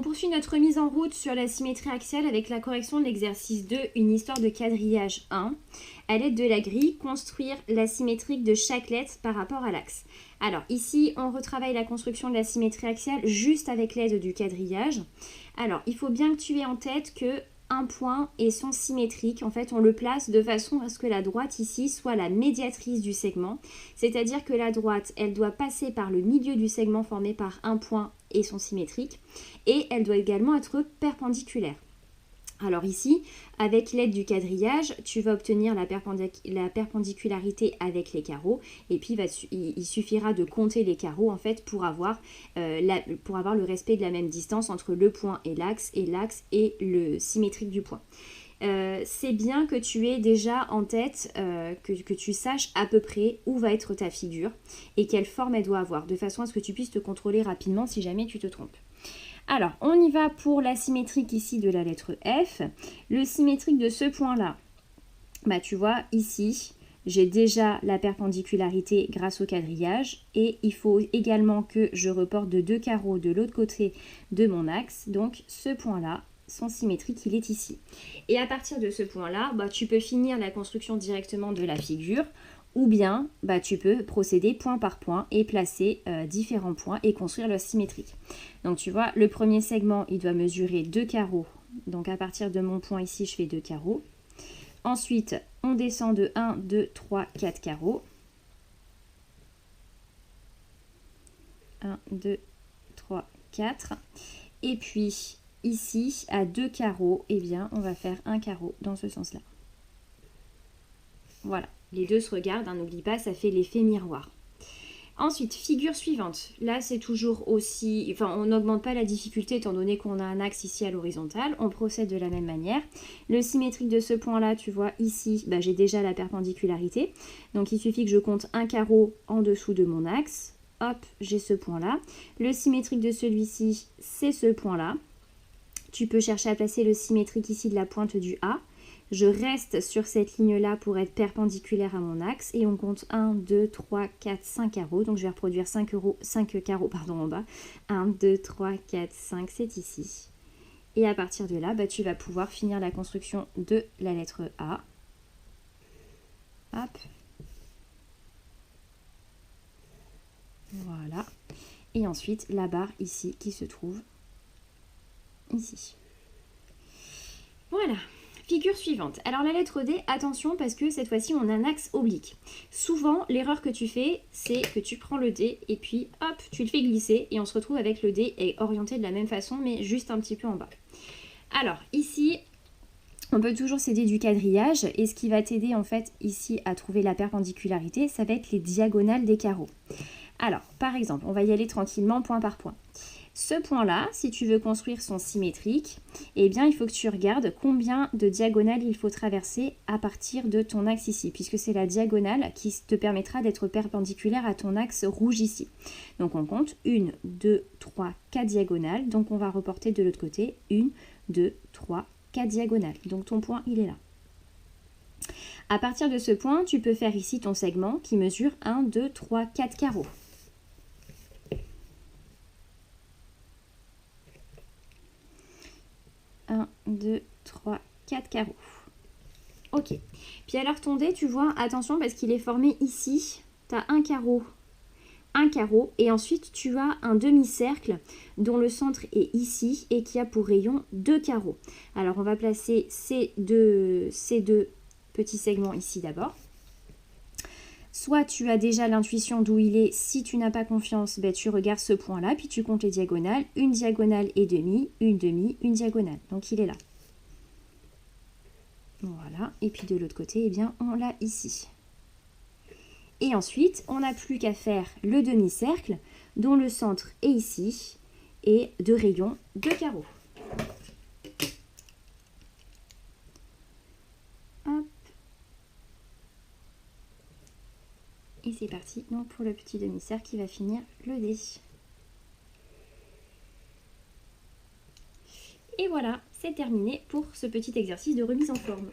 on poursuit notre mise en route sur la symétrie axiale avec la correction de l'exercice 2, une histoire de quadrillage 1. À l'aide de la grille, construire la symétrique de chaque lettre par rapport à l'axe. Alors ici, on retravaille la construction de la symétrie axiale juste avec l'aide du quadrillage. Alors, il faut bien que tu aies en tête que un point et son symétrique, en fait, on le place de façon à ce que la droite ici soit la médiatrice du segment. C'est-à-dire que la droite, elle doit passer par le milieu du segment formé par un point et son symétrique. Et elle doit également être perpendiculaire. Alors ici, avec l'aide du quadrillage, tu vas obtenir la perpendicularité avec les carreaux. Et puis, il suffira de compter les carreaux en fait pour avoir le respect de la même distance entre le point et l'axe et le symétrique du point. C'est bien que tu aies déjà en tête, que tu saches à peu près où va être ta figure et quelle forme elle doit avoir, de façon à ce que tu puisses te contrôler rapidement si jamais tu te trompes. Alors, on y va pour la symétrique ici de la lettre F. Le symétrique de ce point-là, bah tu vois, ici, j'ai déjà la perpendicularité grâce au quadrillage. Et il faut également que je reporte de 2 carreaux de l'autre côté de mon axe. Donc, ce point-là, son symétrique, il est ici. Et à partir de ce point-là, bah, tu peux finir la construction directement de la figure. Ou bien, bah, tu peux procéder point par point et placer différents points et construire leur symétrique. Donc tu vois, le premier segment, il doit mesurer 2 carreaux. Donc à partir de mon point ici, je fais 2 carreaux. Ensuite, on descend de 1, 2, 3, 4 carreaux. 1, 2, 3, 4. Et puis ici, à 2 carreaux, eh bien, on va faire un carreau dans ce sens-là. Voilà. Les deux se regardent, hein, n'oublie pas, ça fait l'effet miroir. Ensuite, figure suivante. Là, c'est toujours aussi... Enfin, on n'augmente pas la difficulté étant donné qu'on a un axe ici à l'horizontale. On procède de la même manière. Le symétrique de ce point-là, tu vois, ici, bah, j'ai déjà la perpendicularité. Donc, il suffit que je compte un carreau en dessous de mon axe. Hop, j'ai ce point-là. Le symétrique de celui-ci, c'est ce point-là. Tu peux chercher à placer le symétrique ici de la pointe du A. Je reste sur cette ligne-là pour être perpendiculaire à mon axe et on compte 1, 2, 3, 4, 5 carreaux. Donc je vais reproduire 5 carreaux en bas. 1, 2, 3, 4, 5, c'est ici. Et à partir de là, bah, tu vas pouvoir finir la construction de la lettre A. Hop. Voilà. Et ensuite, la barre ici qui se trouve ici. Voilà. Figure suivante. Alors la lettre D, attention parce que cette fois-ci on a un axe oblique. Souvent l'erreur que tu fais, c'est que tu prends le D et puis hop, tu le fais glisser et on se retrouve avec le D et orienté de la même façon mais juste un petit peu en bas. Alors ici, on peut toujours s'aider du quadrillage et ce qui va t'aider en fait ici à trouver la perpendicularité, ça va être les diagonales des carreaux. Alors par exemple, on va y aller tranquillement point par point. Ce point-là, si tu veux construire son symétrique, eh bien, il faut que tu regardes combien de diagonales il faut traverser à partir de ton axe ici, puisque c'est la diagonale qui te permettra d'être perpendiculaire à ton axe rouge ici. Donc, on compte 1, 2, 3, 4 diagonales. Donc, on va reporter de l'autre côté 1, 2, 3, 4 diagonales. Donc, ton point, il est là. À partir de ce point, tu peux faire ici ton segment qui mesure 1, 2, 3, 4 carreaux. Un, 2, 3, 4 carreaux. Ok. Puis alors ton dé, tu vois, attention parce qu'il est formé ici. Tu as un carreau, et ensuite tu as un demi-cercle dont le centre est ici et qui a pour rayon 2 carreaux. Alors on va placer ces deux petits segments ici d'abord. Soit tu as déjà l'intuition d'où il est, si tu n'as pas confiance, ben tu regardes ce point-là, puis tu comptes les diagonales, une diagonale et demie, une diagonale. Donc il est là. Voilà, et puis de l'autre côté, eh bien, on l'a ici. Et ensuite, on n'a plus qu'à faire le demi-cercle, dont le centre est ici, et de rayon 2 carreaux. Hop. Et c'est parti donc pour le petit demi-cercle qui va finir le dé. Et voilà, c'est terminé pour ce petit exercice de remise en forme.